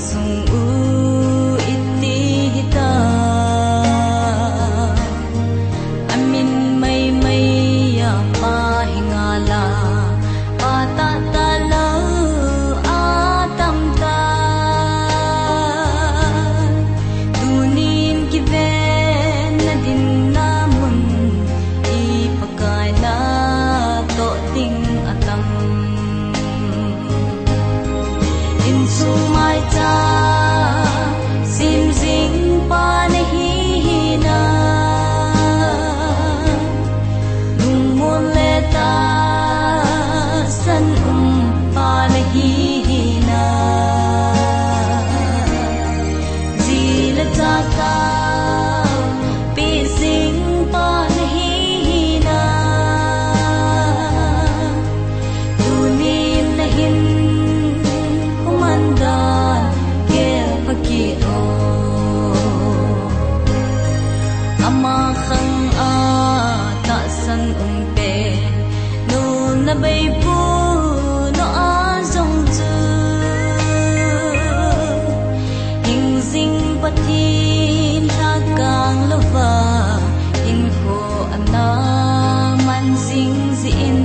sung u iti hita amin may ya pahingala patatala atam ta dunin kiven na din namun ipagay na to ting atam sumai ta sim sing pa nahihina nung muleta san pa nahihina zila taka pising pa nahihina tunin nahin amakang atasan umpe no nabay po no azong zu hingsing patin hakang lava inko ana mansing zin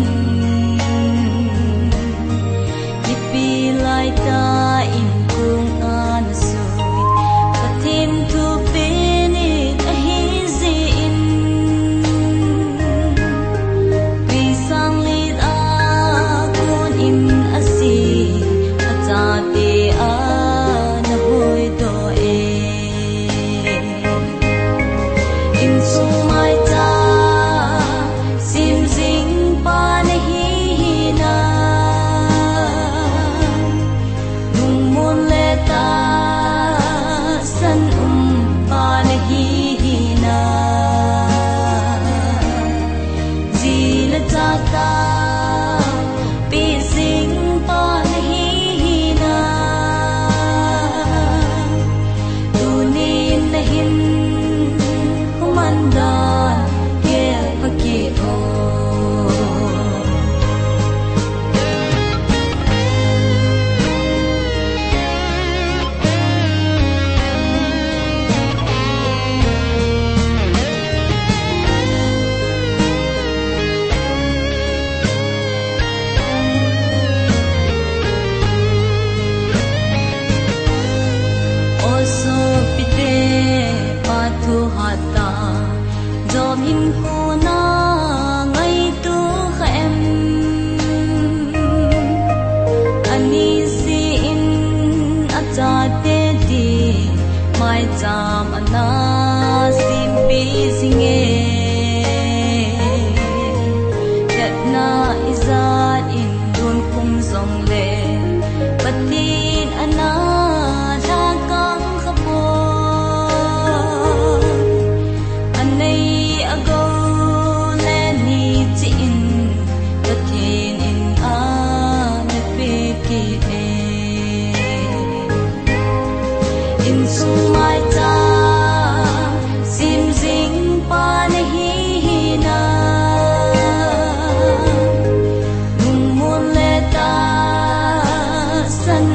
ipilay ta inkong anasoy patin tu pinit ahizin pisang lit akon in asi atati anahoy doe in sumay ta simsing panahihina nung muleta san panahihina zila taka pising panahihina tunin nahin humandan kel pagkio hata jomin ko na ngay tu khaem anisiin achate di mai cham ana simpi singe yatna izat in dun kum song le patin ana lakang khapo in sumai ta simsing panahihina nung muleta san